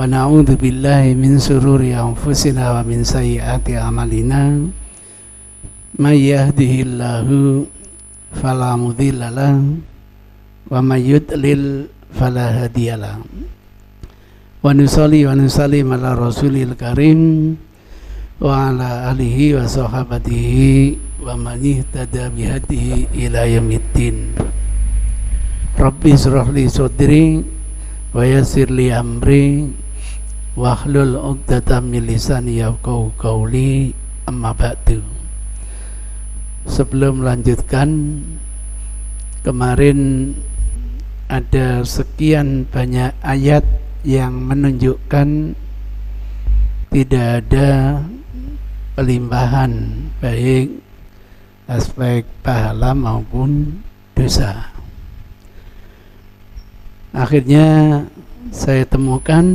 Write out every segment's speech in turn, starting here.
na'udzu billahi min sururi anfusina wa min sayyiati a'malina. May yahdihillahu fala mudilla lahu wa may yudlil fala hadiyalah. Wa nusalli wa nusallim ala rasulil karim wa ala alihi wa sahabatihi wa man ihtada bihadihi ila yaumiddin. Rabbi shrah li sadri wa yassir li amri wahlul 'uqdatam min lisani yafqahu qawli, amma ba'du. Sebelum melanjutkan, kemarin ada sekian banyak ayat yang menunjukkan tidak ada pelimpahan baik aspek pahala maupun dosa. Akhirnya saya temukan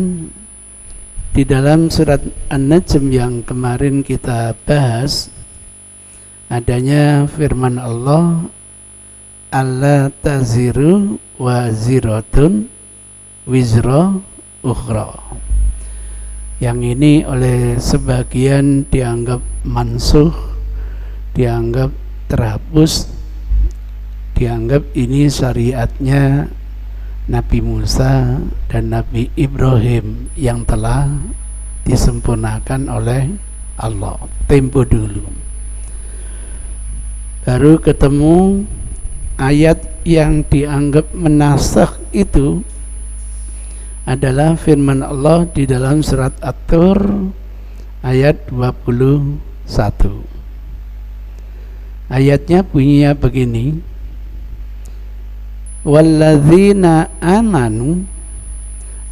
di dalam surat An-Najm yang kemarin kita bahas adanya firman Allah, alla taziru waziratun wizra ukhra. Yang ini oleh sebagian dianggap mansuh, dianggap terhapus, dianggap ini syariatnya Nabi Musa dan Nabi Ibrahim yang telah disempurnakan oleh Allah tempo dulu. Baru ketemu ayat yang dianggap menasakh itu adalah firman Allah di dalam surat At-Tur ayat 21. Ayatnya bunyinya begini: walladzina amanu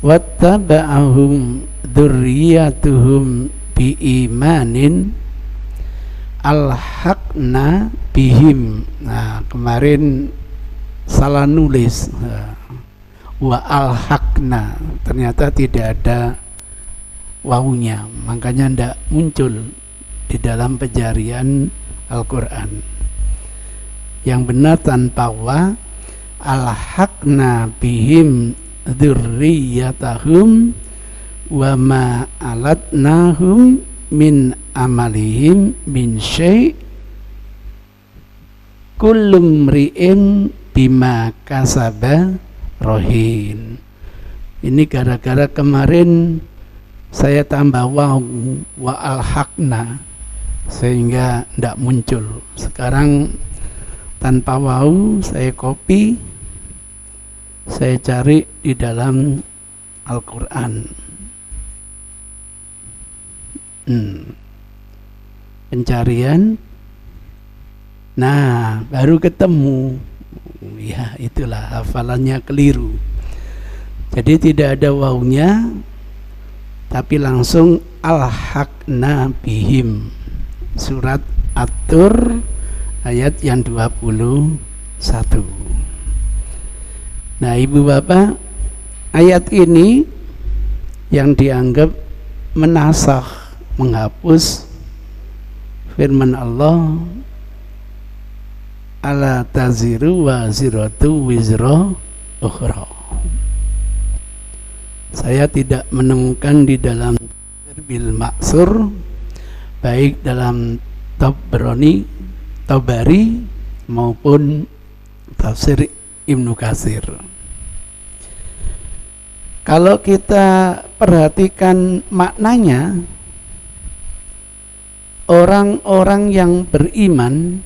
wattaba'ahum dzurriyyatuhum biimanin alhaqna bihim. Nah, kemarin salah nulis, wa alhaqna, ternyata tidak ada wawunya, makanya tidak muncul di dalam pencarian Al-Quran. Yang benar tanpa wa, alhaqna bihim dzurriyyatahum wa ma alatnahum min amalihim min syai' kullu mri'in bima kasaba rohin. Ini gara-gara kemarin saya tambah waw wa alhaqna sehingga tidak muncul. Sekarang tanpa waw saya copy, saya cari di dalam Al-Quran. Pencarian, nah baru ketemu. Ya itulah, hafalannya keliru. Jadi tidak ada wawunya, tapi langsung alhaqna bihim. Surat At-Tur ayat yang 21. Nah ibu bapak, ayat ini yang dianggap menasakh, menghapus firman Allah, ala taziru waziratu wizra ukhra. Saya tidak menemukan di dalam bil maksur, baik dalam Tabari maupun tafsir Ibnu Katsir. Kalau kita perhatikan maknanya, orang-orang yang beriman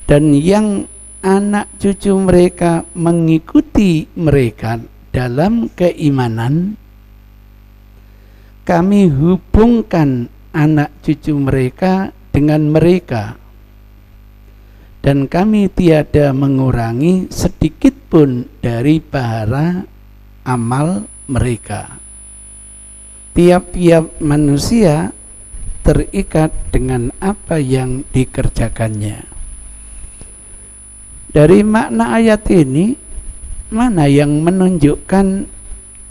dan yang anak cucu mereka mengikuti mereka dalam keimanan, kami hubungkan anak cucu mereka dengan mereka, dan kami tiada mengurangi sedikit pun dari pahala amal mereka. Tiap-tiap manusia terikat dengan apa yang dikerjakannya. Dari makna ayat ini, mana yang menunjukkan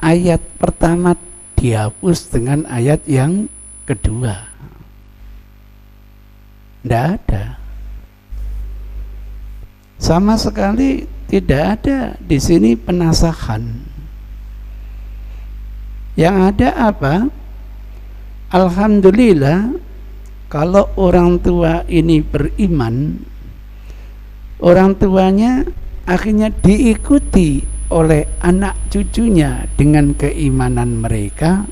ayat pertama dihapus dengan ayat yang kedua? Tidak ada. Sama sekali tidak ada di sini penasakhan. Yang ada apa? Alhamdulillah, kalau orang tua ini beriman, orang tuanya akhirnya diikuti oleh anak cucunya dengan keimanan mereka.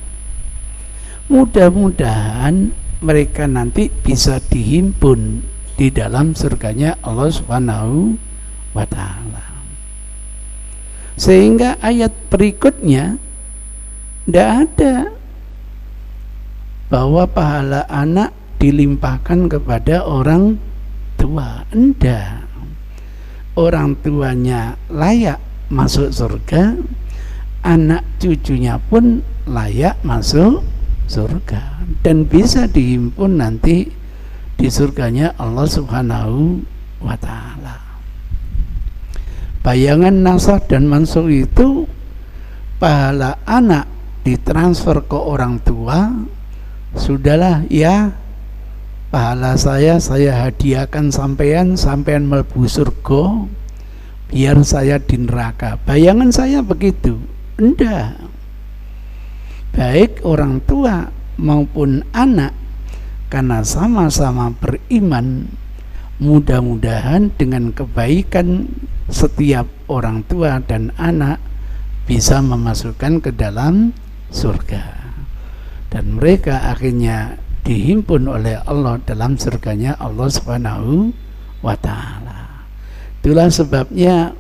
Mudah-mudahan mereka nanti bisa dihimpun di dalam surganya Allah Subhanahu wa ta'ala. Sehingga ayat berikutnya tidak ada bahwa pahala anak dilimpahkan kepada orang tua. Enggak. Orang tuanya layak masuk surga, anak cucunya pun layak masuk surga dan bisa dihimpun nanti di surganya Allah Subhanahu wa ta'ala. Bayangan nasakh dan mansukh itu pahala anak ditransfer ke orang tua. Sudahlah ya, pahala saya hadiahkan sampean mlebu surga, biar saya di neraka. Bayangan saya begitu. Enggak. Baik orang tua maupun anak, karena sama-sama beriman, mudah-mudahan dengan kebaikan setiap orang tua dan anak bisa memasukkan ke dalam surga. Dan mereka akhirnya dihimpun oleh Allah dalam surganya Allah Subhanahu wa ta'ala. Itulah sebabnya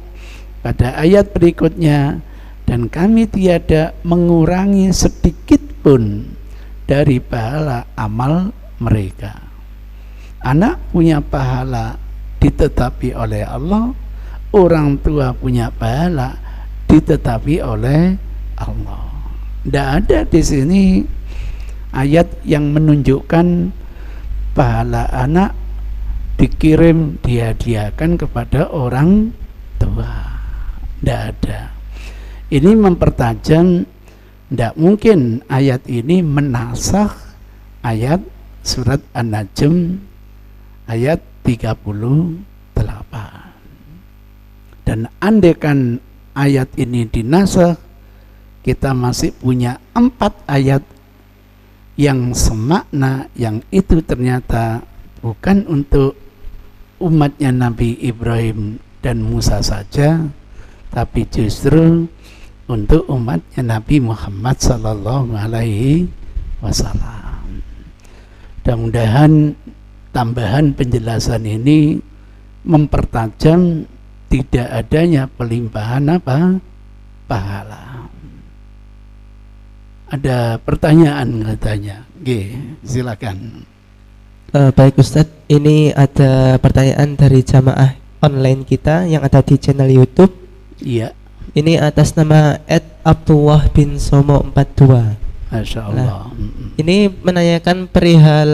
pada ayat berikutnya, dan kami tiada mengurangi sedikit pun dari pahala amal mereka. Anak punya pahala ditetapi oleh Allah, orang tua punya pahala ditetapi oleh Allah. Tidak ada di sini ayat yang menunjukkan pahala anak dikirim, dihadiahkan kepada orang tua. Tidak ada. Ini mempertajam, tidak mungkin ayat ini menasakh ayat surat An-Najm ayat 38. Dan andaikan ayat ini dinasakh, kita masih punya 4 ayat yang semakna, yang itu ternyata bukan untuk umatnya Nabi Ibrahim dan Musa saja, tapi justru untuk umatnya Nabi Muhammad sallallahu alaihi wasallam. Mudah-mudahan tambahan penjelasan ini mempertajam tidak adanya pelimpahan pahala. Ada pertanyaan katanya. Oke, silakan. Baik Ustadz, ini ada pertanyaan dari jamaah online kita yang ada di channel YouTube. Iya. Ini atas nama @Abdullah bin Somo 42. Masya Allah. Ini menanyakan perihal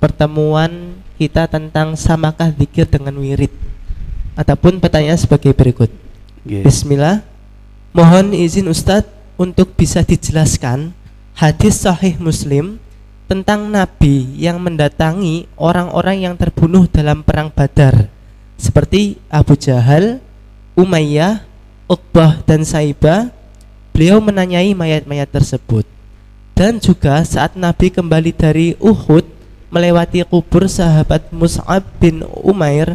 pertemuan kita tentang samakah zikir dengan wirid. Ataupun pertanyaan sebagai berikut. Bismillah. Mohon izin Ustadz untuk bisa dijelaskan hadis sahih Muslim tentang Nabi yang mendatangi orang-orang yang terbunuh dalam perang Badar, seperti Abu Jahal, Umayyah, Uqbah dan Saibah. Beliau menanyai mayat-mayat tersebut. Dan juga saat Nabi kembali dari Uhud melewati kubur sahabat Mus'ab bin Umair,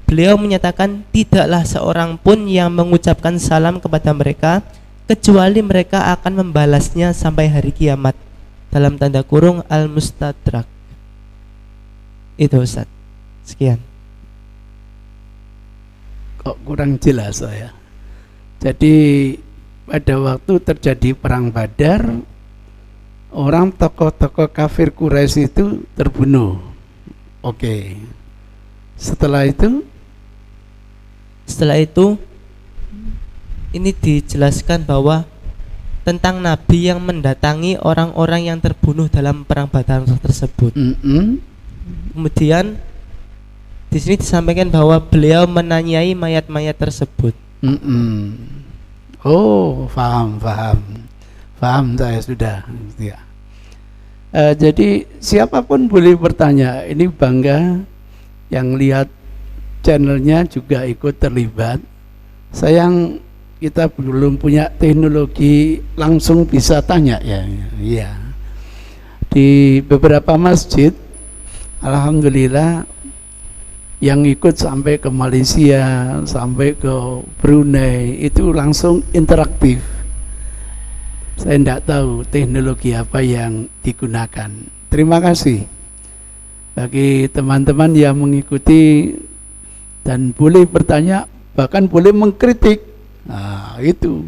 beliau menyatakan tidaklah seorang pun yang mengucapkan salam kepada mereka kecuali mereka akan membalasnya sampai hari kiamat. Dalam tanda kurung Al-Mustadrak. Itu Ustaz. Sekian. Kok kurang jelas saya. Jadi pada waktu terjadi perang Badar, orang tokoh-tokoh kafir Quraisy itu terbunuh. Oke. Setelah itu ini dijelaskan bahwa tentang Nabi yang mendatangi orang-orang yang terbunuh dalam perang Badar tersebut. Kemudian di sini disampaikan bahwa beliau menanyai mayat-mayat tersebut. Oh, paham saya sudah. Ya. Jadi siapapun boleh bertanya. Ini bangga yang lihat channelnya juga ikut terlibat. Sayang kita belum punya teknologi langsung bisa tanya ya. Iya. Di beberapa masjid, alhamdulillah yang ikut sampai ke Malaysia, sampai ke Brunei itu langsung interaktif. Saya tidak tahu teknologi apa yang digunakan. Terima kasih bagi teman-teman yang mengikuti dan boleh bertanya, bahkan boleh mengkritik. Nah, itu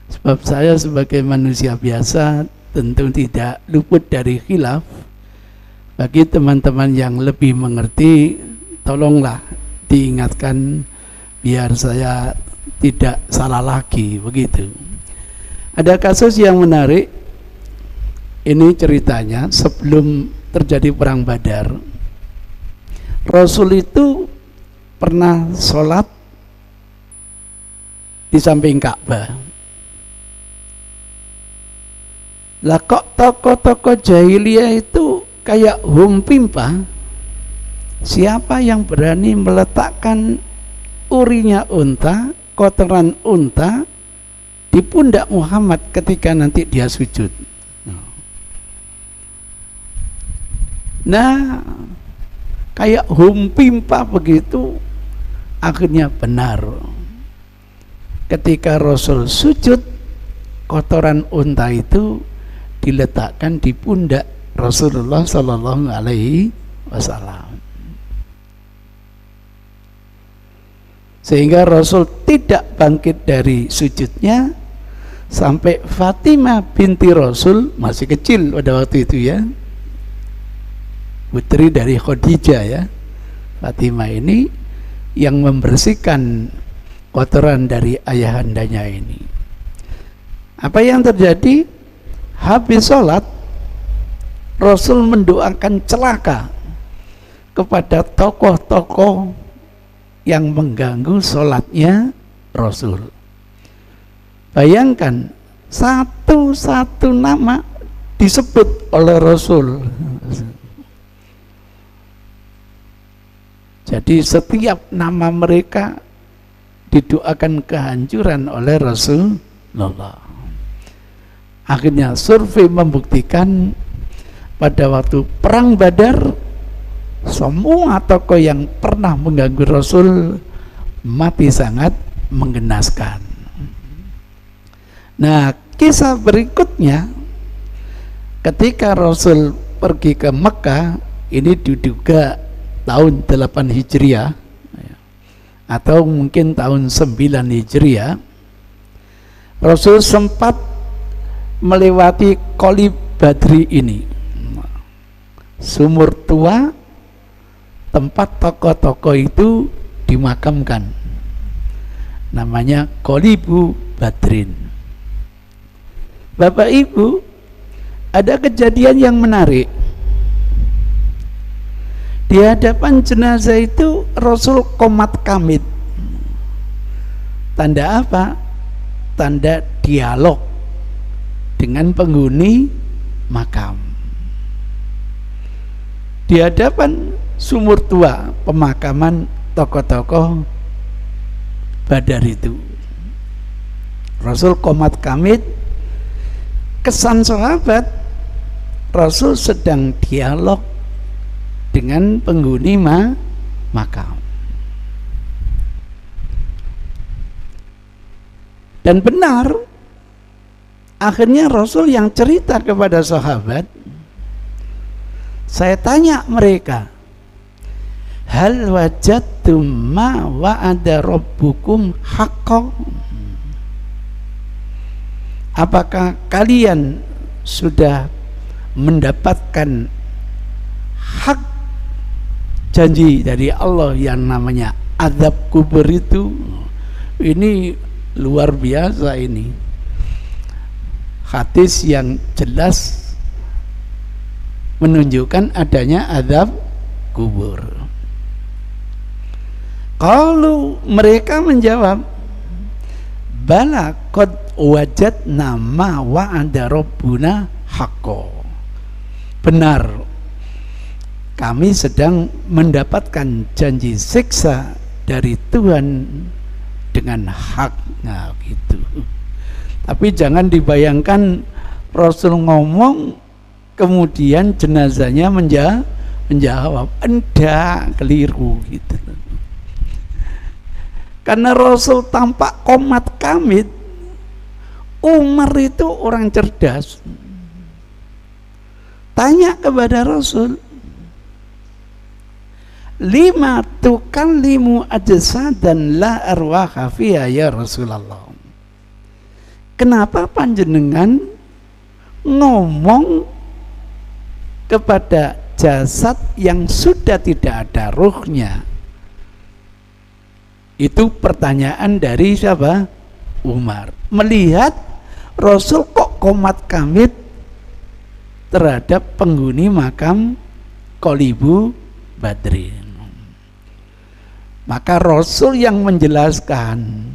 sebab saya sebagai manusia biasa tentu tidak luput dari khilaf. Bagi teman-teman yang lebih mengerti, tolonglah diingatkan biar saya tidak salah lagi, begitu. Ada kasus yang menarik. Ini ceritanya sebelum terjadi perang Badar. Rasul itu pernah sholat di samping Ka'bah. Lah kok tokoh-tokoh jahiliyah itu kayak humpimpa. Siapa yang berani meletakkan urinya unta, kotoran unta di pundak Muhammad ketika nanti dia sujud? Nah, kayak humpimpa begitu. Akhirnya benar. Ketika Rasul sujud, kotoran unta itu diletakkan di pundak Rasulullah Sallallahu Alaihi Wasallam, sehingga Rasul tidak bangkit dari sujudnya sampai Fatimah binti Rasul, masih kecil pada waktu itu ya, putri dari Khadijah ya, Fatimah ini yang membersihkan kotoran dari ayahandanya ini. Apa yang terjadi? Habis sholat, Rasul mendoakan celaka kepada tokoh-tokoh yang mengganggu sholatnya Rasul. Bayangkan, satu-satu nama disebut oleh Rasul. Jadi setiap nama mereka didoakan kehancuran oleh Rasulullah. Akhirnya survei membuktikan pada waktu perang Badar, semua tokoh yang pernah mengganggu Rasul mati sangat menggenaskan. Nah, kisah berikutnya ketika Rasul pergi ke Mekah, ini diduga tahun 8 Hijriah atau mungkin tahun 9 Hijriah, Rasul sempat melewati Qoli Badri ini, sumur tua tempat tokoh-tokoh itu dimakamkan, namanya Qolibu Badrin. Bapak Ibu, ada kejadian yang menarik. Di hadapan jenazah itu Rasul qomat kamit. Tanda apa? Tanda dialog dengan penghuni makam. Di hadapan sumur tua pemakaman tokoh-tokoh Badar itu, Rasul qomat kamit. Kesan sahabat, Rasul sedang dialog dengan penghuni makam. Dan benar, akhirnya Rasul yang cerita kepada sahabat. Saya tanya mereka, hal wajadtum ma wa'ada rabbukum haqqan? Apakah kalian sudah mendapatkan hak janji dari Allah yang namanya azab kubur itu? Ini luar biasa, ini hadis yang jelas menunjukkan adanya azab kubur. Kalau mereka menjawab, bala qad wajadna ma wa'ada rabbuna haqqo, benar, kami sedang mendapatkan janji siksa dari Tuhan dengan hak. Nah gitu. Tapi jangan dibayangkan Rasul ngomong kemudian jenazahnya menjawab. Enggak, keliru gitu. Karena Rasul tampak qomat kamit. Umar itu orang cerdas. Tanya kepada Rasul, lima tukallimu ajsadan la arwaha fiha ya Rasulullah. Kenapa panjenengan ngomong kepada jasad yang sudah tidak ada ruhnya? Itu pertanyaan dari siapa? Umar. Melihat Rasul kok qomat kamit terhadap penghuni makam Qolibu Badrin. Maka Rasul yang menjelaskan,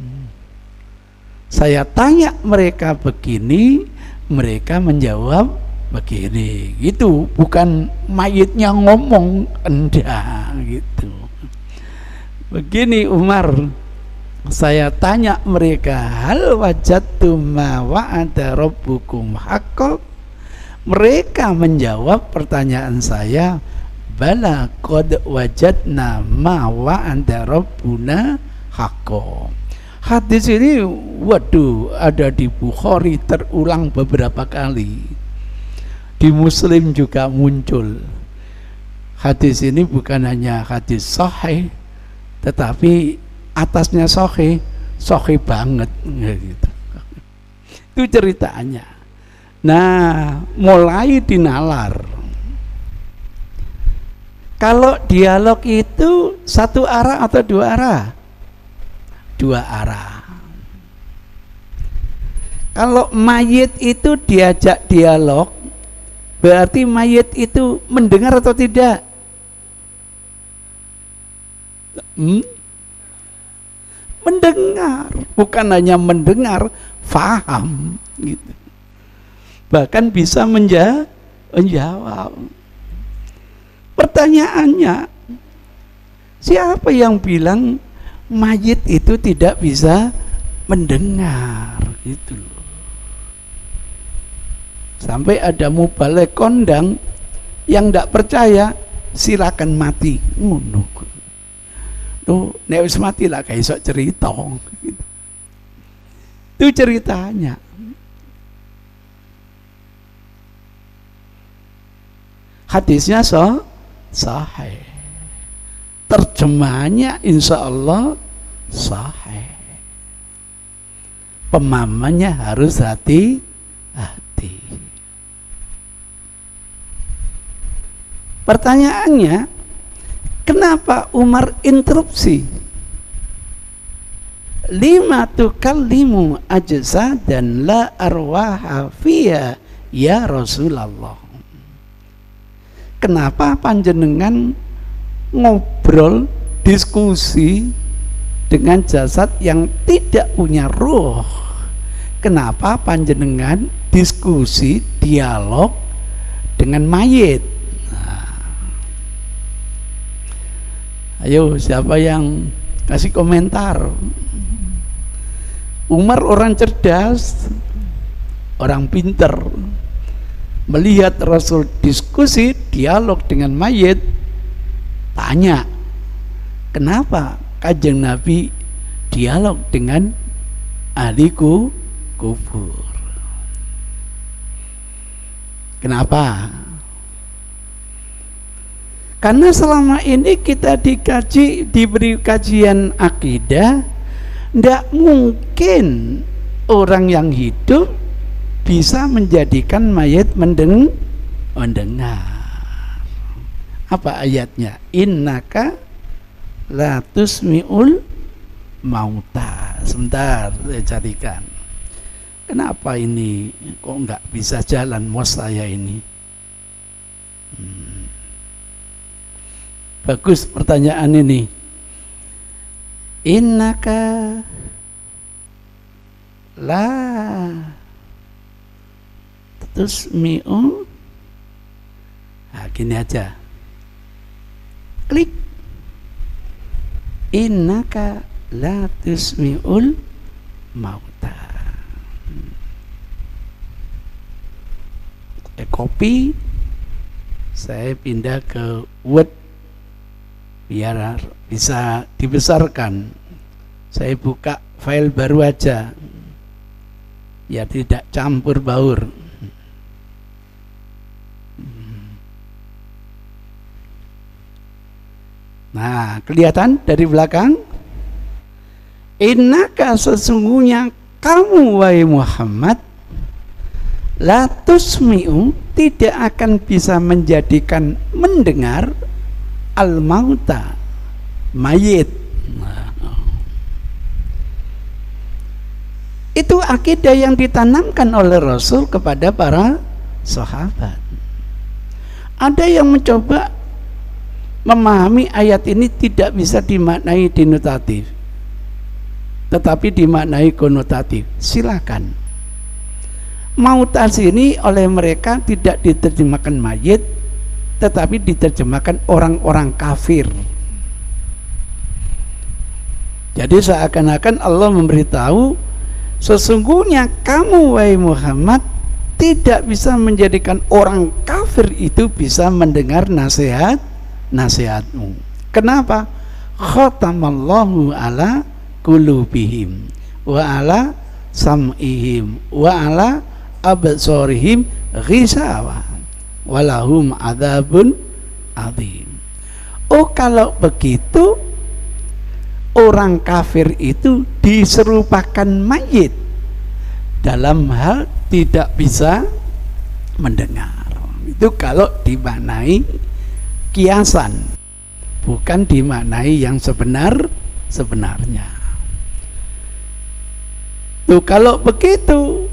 saya tanya mereka begini, mereka menjawab begini. Gitu, bukan mayitnya ngomong, enggak gitu. Begini Umar, saya tanya mereka, hal wajadtum ma wa'ada rabbukum haqqan? Mereka menjawab pertanyaan saya, bala qad wajadna ma wa'ada rabbuna haqqan. Hadis ini waduh ada di Bukhari, terulang beberapa kali. Di Muslim juga muncul. Hadis ini bukan hanya hadis sahih, tetapi atasnya sahih banget gitu. Itu ceritanya. Nah, mulai dinalar. Kalau dialog itu satu arah atau dua arah? Dua arah. Kalau mayit itu diajak dialog, berarti mayit itu mendengar atau tidak? Mendengar, bukan hanya mendengar, faham gitu. Bahkan bisa menjawab. Pertanyaannya, siapa yang bilang mayit itu tidak bisa mendengar gitu loh. Sampai ada mubalek kondang yang tidak percaya, silakan mati. Tuh, nek wis mati lah kayak iso cerita gitu. Itu ceritanya. Hadisnya sahih. Terjemahannya insya Allah sahih. Pemahamannya harus hati-hati. Pertanyaannya, kenapa Umar interupsi? Lima tukallimu ajsadan la arwaha fiha ya Rasulullah. Kenapa panjenengan ngobrol, diskusi dengan jasad yang tidak punya ruh? Kenapa panjenengan diskusi, dialog dengan mayit? Ayo, siapa yang kasih komentar? Umar orang cerdas, orang pinter. Melihat Rasul diskusi, dialog dengan mayit, tanya, kenapa Kanjeng Nabi dialog dengan ahli kubur? Kenapa? Karena selama ini kita diberi kajian akidah, tidak mungkin orang yang hidup bisa menjadikan mayit mendengar. Apa ayatnya? Innaka la tusmi'ul mauta. Sebentar, saya carikan. Kenapa ini kok nggak bisa jalan mos saya ini? Bagus pertanyaan ini. Innaka la tusmi'u. Nah, gini aja. Klik. Innaka la tusmi'ul mauta. Kopi saya pindah ke Word biar bisa dibesarkan. Saya buka file baru aja ya, tidak campur baur. Nah, kelihatan dari belakang, innaka sesungguhnya kamu wahai Muhammad, la tusmi'u tidak akan bisa menjadikan mendengar al-mauta mayit. Itu akidah yang ditanamkan oleh Rasul kepada para sahabat. Ada yang mencoba memahami ayat ini tidak bisa dimaknai denotatif, tetapi dimaknai konotatif. Silakan. Mauta sini oleh mereka tidak diterjemahkan mayit, tetapi diterjemahkan orang-orang kafir. Jadi seakan-akan Allah memberitahu, sesungguhnya kamu wahai Muhammad tidak bisa menjadikan orang kafir itu bisa mendengar nasihatmu. Kenapa? Khatamallahu ala qulubihim wa ala sam'ihim wa ala absorihim ghisawa walahum adzabun adzim. Oh, kalau begitu orang kafir itu diserupakan mayit dalam hal tidak bisa mendengar. Itu kalau dimaknai kiasan, bukan dimaknai yang sebenarnya. Tuh, kalau begitu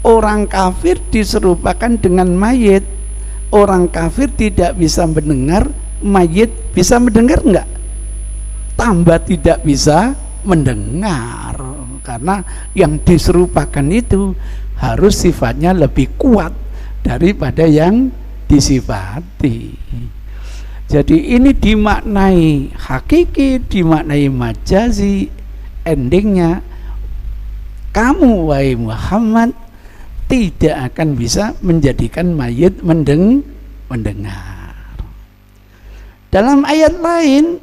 orang kafir diserupakan dengan mayit. Orang kafir tidak bisa mendengar, mayit bisa mendengar enggak? Tambah tidak bisa mendengar, karena yang diserupakan itu harus sifatnya lebih kuat daripada yang disifati. Jadi ini dimaknai hakiki, dimaknai majazi. Endingnya kamu wahai Muhammad tidak akan bisa menjadikan mayit mendengar. Dalam ayat lain,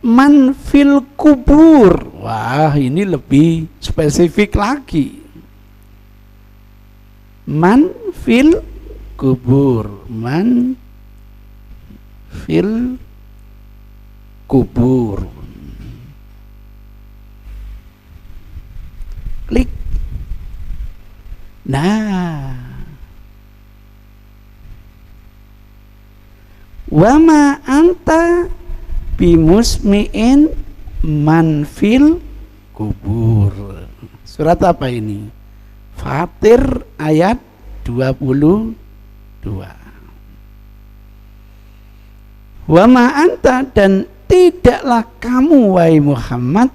man fil kubur. Wah, ini lebih spesifik lagi. Man fil kubur, man fil kubur. Klik. Nah, wama anta bimusmi'in man fil kubur. Surat apa ini? Fatir ayat 22. Wama anta, dan tidaklah kamu wahai Muhammad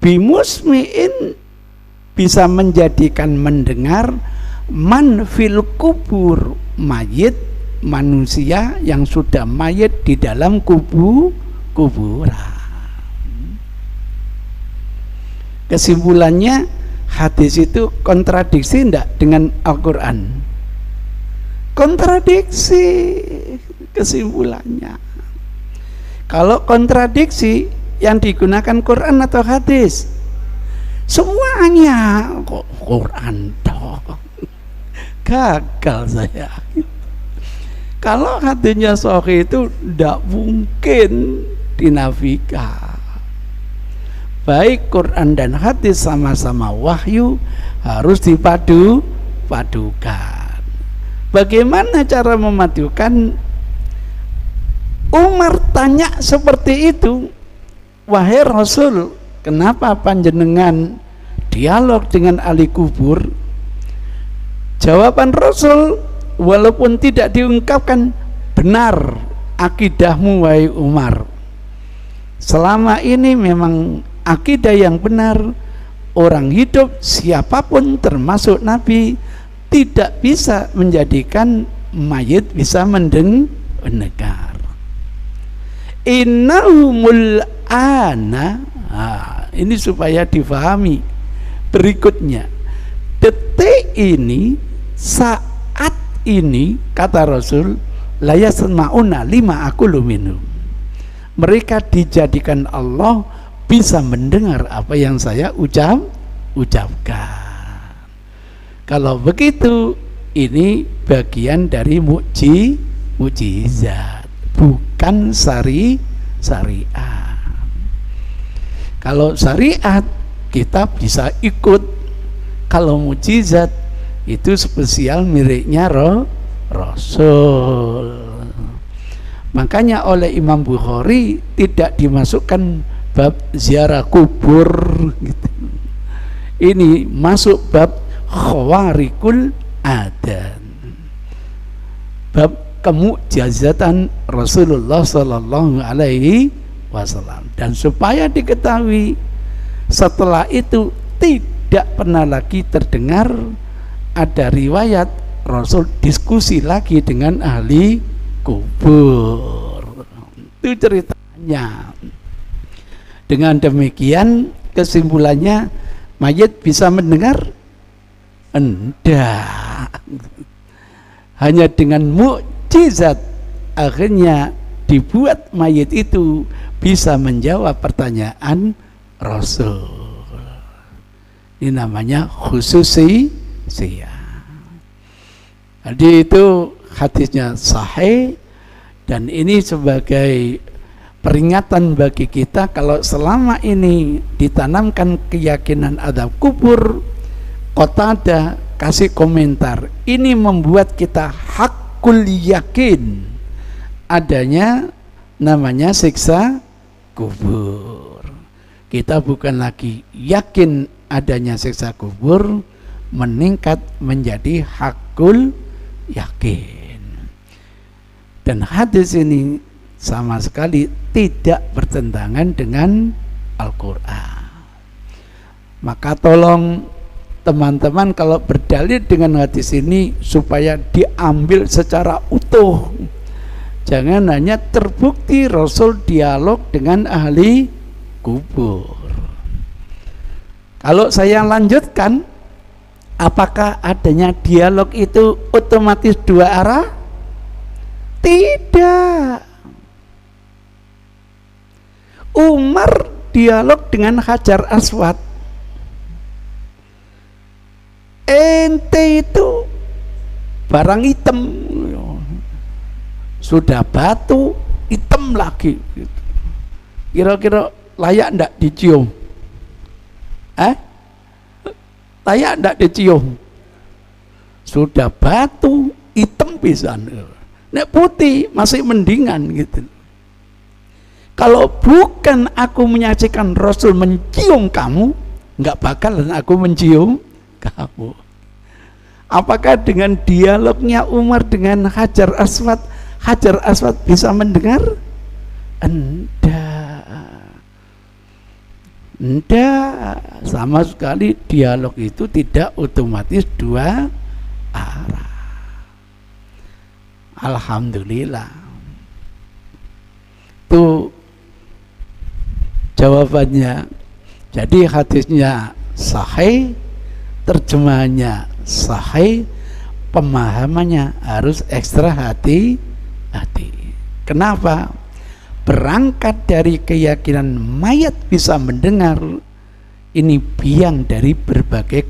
bimusmi'in bisa menjadikan mendengar man fil kubur, mayit manusia yang sudah mayit di dalam kuburan. Kesimpulannya, hadis itu kontradiksi enggak dengan Al-Quran? Kontradiksi kesimpulannya. Kalau kontradiksi, yang digunakan Quran atau hadis? Semuanya kok Quran dong. Gagal saya. Kalau hadisnya sahih itu tidak mungkin dinafikan. Baik Quran dan hadis sama-sama wahyu, harus dipadukan. Bagaimana cara memadukan? Umar tanya seperti itu, wahai Rasul, kenapa panjenengan dialog dengan ahli kubur? Jawaban Rasul, walaupun tidak diungkapkan, benar akidahmu wahai Umar. Selama ini memang akidah yang benar. Orang hidup siapapun termasuk Nabi tidak bisa menjadikan mayit bisa mendengar. Innahumul ana, ini supaya difahami berikutnya. Detik ini, saat ini, kata Rasul, la yasma'una lima aqulu minhum. Mereka dijadikan Allah bisa mendengar apa yang saya ucapkan. Kalau begitu, ini bagian dari mukjizat, bukan syariat. Kalau syariat kita bisa ikut, kalau mukjizat itu spesial miliknya Rasul. Makanya oleh Imam Bukhari tidak dimasukkan bab ziarah kubur gitu. Ini masuk bab khawarikul adat, bab kemukjizatan Rasulullah Sallallahu Alaihi Wasallam. Dan supaya diketahui, setelah itu tidak pernah lagi terdengar ada riwayat Rasul diskusi lagi dengan ahli kubur. Itu ceritanya. Dengan demikian kesimpulannya, mayit bisa mendengar? Enggak. Hanya dengan mukjizat akhirnya dibuat mayit itu bisa menjawab pertanyaan Rasul. Ini namanya khususiyah. Jadi itu hadisnya sahih, dan ini sebagai peringatan bagi kita kalau selama ini ditanamkan keyakinan adab kubur. Qatadah kasih komentar, ini membuat kita hakul yakin adanya namanya siksa kubur. Kita bukan lagi yakin adanya siksa kubur, meningkat menjadi hakul yakin. Dan hadis ini sama sekali tidak bertentangan dengan Al-Quran. Maka tolong teman-teman kalau berdalil dengan hadis ini supaya diambil secara utuh. Jangan hanya terbukti Rasul dialog dengan ahli kubur. Kalau saya lanjutkan, apakah adanya dialog itu otomatis dua arah? Tidak. Umar dialog dengan Hajar Aswad. Ente itu barang hitam, sudah batu hitam lagi. Kira-kira layak ndak dicium? Layak ndak dicium? Sudah batu hitam pisan. Nek putih masih mendingan gitu. Kalau bukan aku menyaksikan Rasul mencium kamu, nggak bakalan aku mencium kamu. Apakah dengan dialognya Umar dengan Hajar Aswad, Hajar Aswad bisa mendengar? Enggak, sama sekali dialog itu tidak otomatis dua arah. Alhamdulillah. Itu jawabannya. Jadi hadisnya sahih, terjemahannya sahih, pemahamannya harus ekstra hati-hati. Kenapa? Berangkat dari keyakinan mayat bisa mendengar, ini biang dari berbagai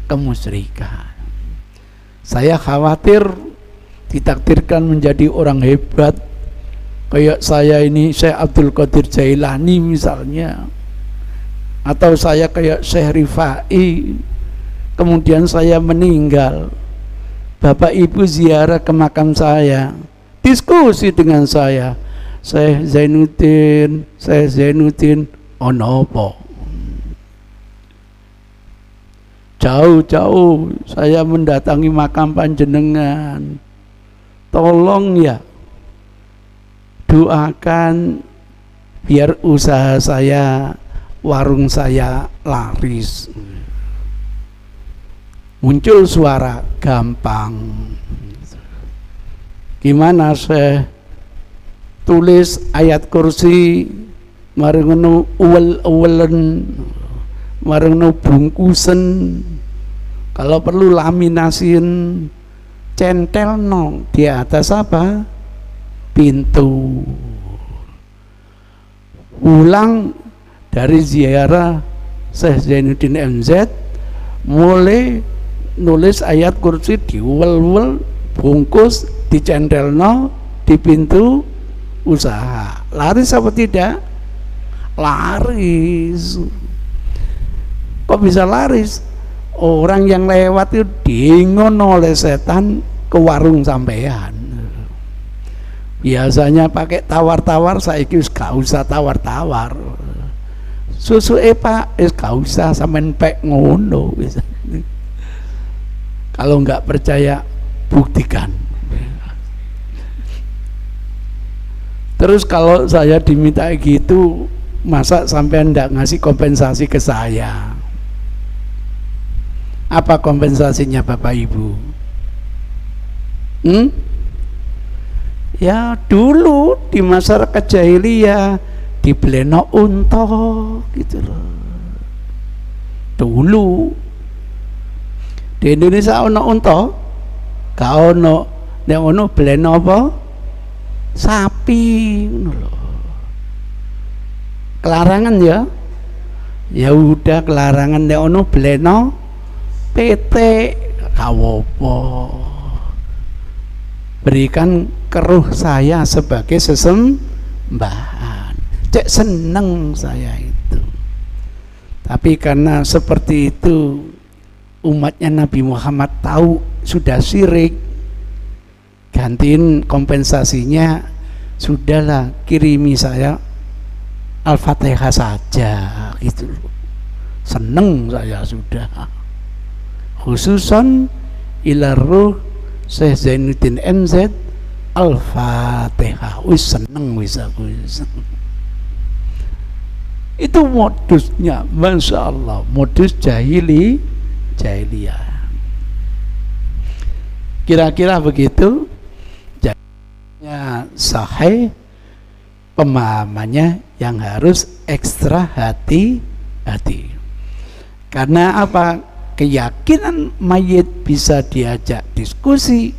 kemusyrikan. Saya khawatir ditakdirkan menjadi orang hebat kayak saya ini, Syekh Abdul Qadir Jailani misalnya, atau saya kayak Syekh Rifai, kemudian saya meninggal, bapak ibu ziarah ke makam saya, diskusi dengan saya, Syekh Zainuddin onopo, jauh-jauh saya mendatangi makam panjenengan, tolong ya doakan biar usaha saya, warung saya laris. Muncul suara, gampang. Gimana saya tulis ayat kursi mari ngono uwel-uwelen, mari ngono bungkusen, kalau perlu laminasin, centel no di atas apa? Pintu. Ulang dari ziarah Syekh Zainuddin MZ, mulai nulis ayat kursi diuwel-uwel, bungkus, dicentelno di pintu usaha. Laris apa tidak? Laris. Kok bisa laris? Orang yang lewat itu dingon oleh setan ke warung sampean. Biasanya pakai tawar-tawar, saiki wis gak usah tawar-tawar. Susu Pak, wis gak usah sampean pek ngono wis. Kalau nggak percaya, buktikan. Terus kalau saya diminta gitu, masa sampean nggak ngasih kompensasi ke saya? Apa kompensasinya Bapak Ibu? Ya dulu di masyarakat jahiliyah dibeleno unta gitu loh. Dulu di Indonesia ono unta, gak ono. Nek ono beleno apa? Sapi ngono lho. Kelarangan ya. Ya udah kelarangan, nek ono beleno PT kawopo. Berikan keruh saya sebagai sesembahan. Cek seneng saya itu. Tapi karena seperti itu umatnya Nabi Muhammad tahu sudah syirik, gantiin kompensasinya, sudahlah kirimi saya Al-Fatihah saja gitu. Seneng saya sudah. Khususan ila ruh Syekh Zainuddin MZ Al-Fatihah. Wis seneng wis aku. Itu modusnya, Masya Allah, modus jahiliyah. Kira-kira begitu. Jadinya sahih, pemahamannya yang harus ekstra hati-hati. Karena apa? Keyakinan mayit bisa diajak diskusi,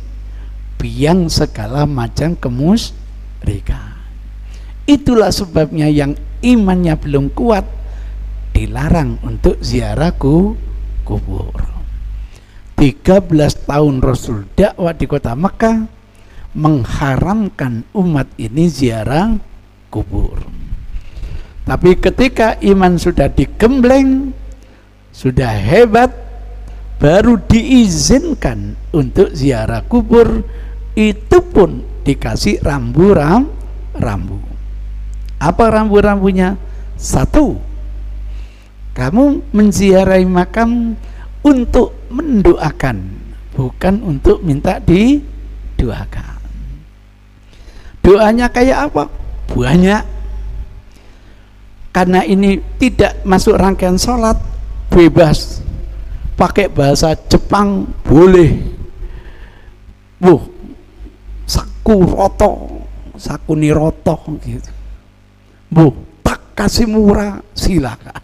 biang segala macam kemusyrikan. Itulah sebabnya yang imannya belum kuat dilarang untuk ziarah kubur. 13 tahun Rasul dakwah di kota Mekah mengharamkan umat ini ziarah kubur. Tapi ketika iman sudah digembleng, sudah hebat, baru diizinkan untuk ziarah kubur. Itu pun dikasih rambu-rambu. Apa rambu-rambunya? Satu, kamu menziarahi makam untuk mendoakan, bukan untuk minta didoakan. Doanya kayak apa? Banyak. Karena ini tidak masuk rangkaian sholat, bebas. Pakai bahasa Jepang boleh. Saku niroto gitu. Tak kasih murah, silakan.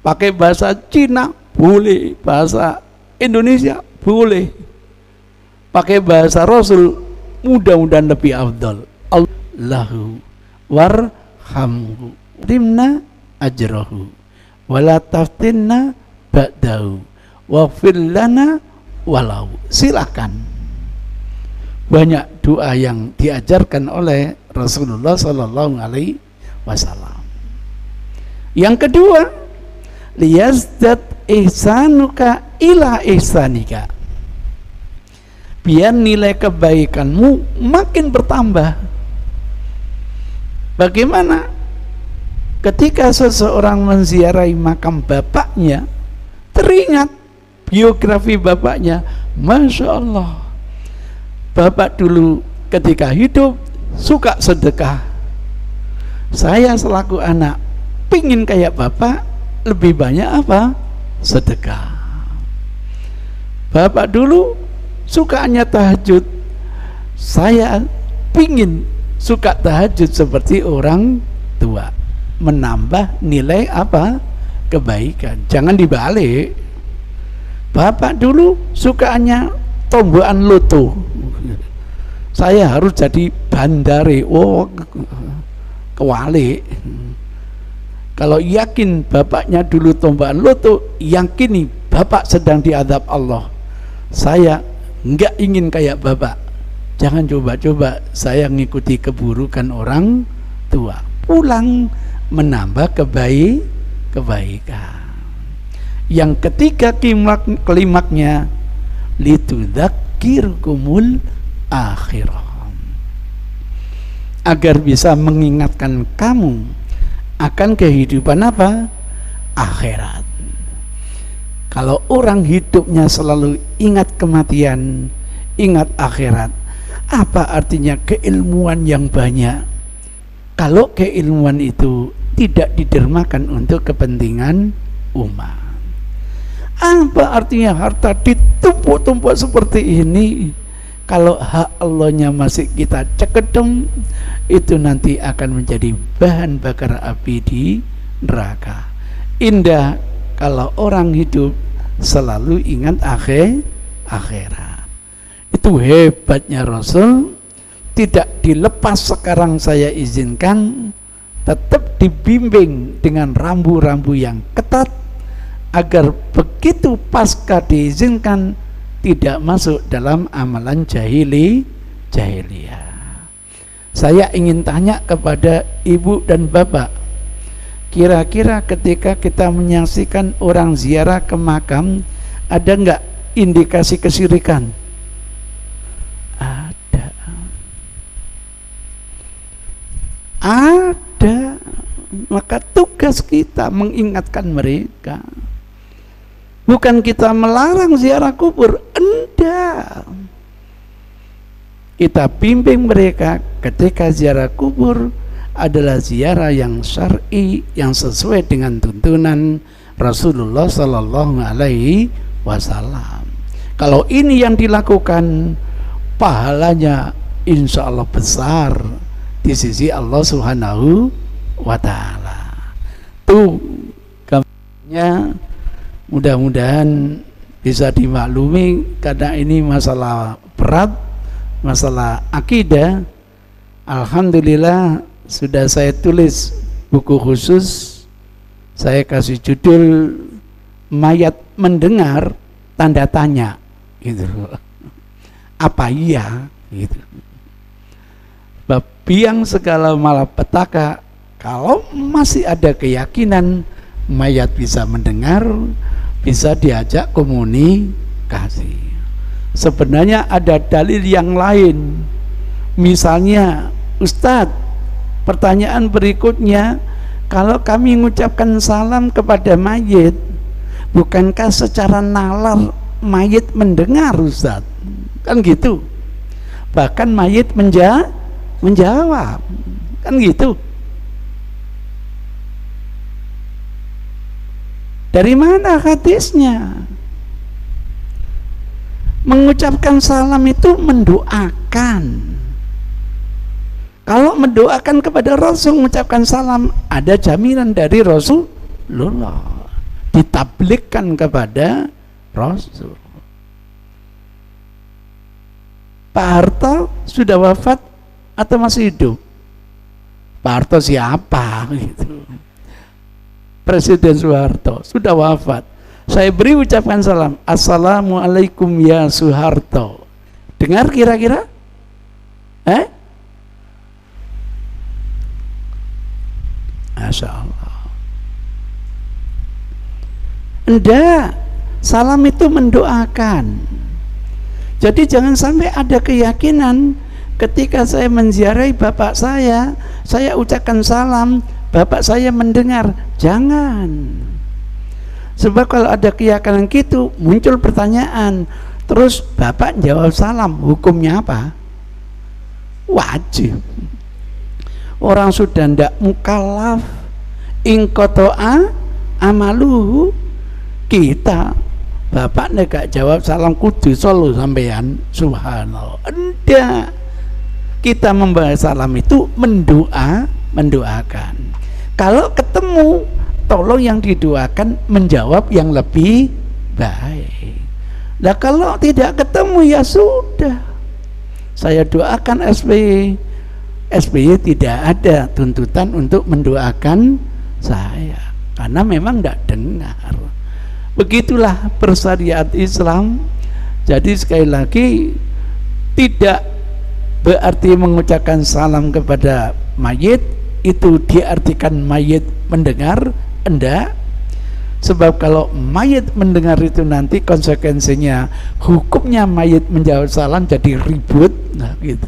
Pakai bahasa Cina boleh, bahasa Indonesia boleh. Pakai bahasa Rasul mudah-mudahan lebih afdal. Allahu warhamhu rimna ajrahu wala taftinna ba'dahu waghfir lana walau. Silakan. Banyak doa yang diajarkan oleh Rasulullah Sallallahu Alaihi Wasallam. Yang kedua, liyazdad ihsanuka ila ihsanika, biar nilai kebaikanmu makin bertambah. Bagaimana? Ketika seseorang menziarahi makam bapaknya, teringat biografi bapaknya. Masya Allah, bapak dulu ketika hidup suka sedekah. Saya selaku anak pingin kayak bapak, lebih banyak apa? Sedekah. Bapak dulu sukanya tahajud, saya pingin suka tahajud seperti orang tua. menambah nilai apa? Kebaikan. Jangan dibalik. Bapak dulu sukaannya tombokan loto. Saya harus jadi bandare. Oh, kewalik. Kalau yakin bapaknya dulu tombokan loto, yakini bapak sedang diadab Allah. Saya enggak ingin kayak bapak. Jangan coba-coba saya ngikuti keburukan orang tua. Pulang menambah kebaikan. Yang ketiga klimaknya litudzakirkumul akhirah, agar bisa mengingatkan kamu akan kehidupan apa? Akhirat. Kalau orang hidupnya selalu ingat kematian, ingat akhirat, apa artinya keilmuan yang banyak kalau keilmuan itu tidak didermakan untuk kepentingan umat? Apa artinya harta ditumpuk-tumpuk seperti ini kalau hak Allahnya masih kita cekedem? Itu nanti akan menjadi bahan bakar api di neraka. Indah kalau orang hidup selalu ingat akhirat. Itu hebatnya Rasul. Tidak dilepas sekarang saya izinkan, tetap dibimbing dengan rambu-rambu yang ketat, agar begitu pasca diizinkan tidak masuk dalam amalan jahiliyah. Saya ingin tanya kepada ibu dan bapak, kira-kira ketika kita menyaksikan orang ziarah ke makam, ada nggak indikasi kesyirikan? Ada. Maka tugas kita mengingatkan mereka. Bukan kita melarang ziarah kubur, enggak. Kita bimbing mereka ketika ziarah kubur adalah ziarah yang syar'i, yang sesuai dengan tuntunan Rasulullah Sallallahu Alaihi Wasallam. Kalau ini yang dilakukan, pahalanya insya Allah besar di sisi Allah Subhanahu wa Ta'ala. Tuh gambarnya, mudah-mudahan bisa dimaklumi karena ini masalah berat, masalah akidah. Alhamdulillah sudah saya tulis buku khusus, saya kasih judul mayat mendengar tanda tanya gitu. Apa iya gitu. Biang segala malapetaka, kalau masih ada keyakinan mayat bisa mendengar, bisa diajak komunikasi. Sebenarnya ada dalil yang lain. Misalnya, Ustadz, pertanyaan berikutnya, kalau kami mengucapkan salam kepada mayit, bukankah secara nalar mayit mendengar, Ustadz? Kan gitu. Bahkan mayit menjawab, kan gitu. Dari mana hadisnya? Mengucapkan salam itu mendoakan. Kalau mendoakan kepada Rasul, mengucapkan salam, ada jaminan dari Rasulullah, ditablikkan kepada Rasul. Pak Harto sudah wafat atau masih hidup? Pak Harto siapa gitu? Presiden Soeharto sudah wafat. Saya beri ucapan salam, Assalamualaikum ya Soeharto. Dengar kira-kira? Masya Allah. Enggak, salam itu mendoakan. Jadi jangan sampai ada keyakinan ketika saya menziarahi bapak saya ucapkan salam, bapak saya mendengar. Jangan. Sebab kalau ada keyakinan gitu, muncul pertanyaan, terus bapak jawab salam, hukumnya apa? Wajib. Orang sudah ndak mukallaf, ingkoto'a amaluhu, kita bapak gak jawab salam kudu solo sampean, subhanallah. Enggak. Kita membahas salam itu mendoakan. Kalau ketemu, tolong yang didoakan menjawab yang lebih baik. Nah kalau tidak ketemu ya sudah, saya doakan SBY. SBY tidak ada tuntutan untuk mendoakan saya, karena memang tidak dengar. Begitulah persyariat Islam. Jadi sekali lagi, tidak berarti mengucapkan salam kepada mayit itu diartikan mayit mendengar, enggak. Sebab kalau mayit mendengar itu nanti konsekuensinya hukumnya mayit menjawab salam jadi ribut. Nah gitu.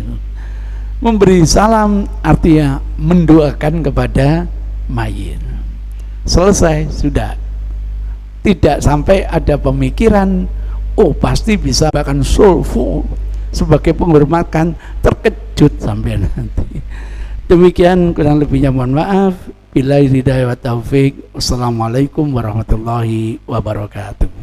Memberi salam artinya mendoakan kepada mayit. Selesai, sudah. Tidak sampai ada pemikiran, oh pasti bisa bahkan sulfu sebagai penghormatan, terkejut sampai nanti. Demikian kurang lebihnya mohon maaf. Billahi hidayah wa taufik. Wassalamualaikum warahmatullahi wabarakatuh.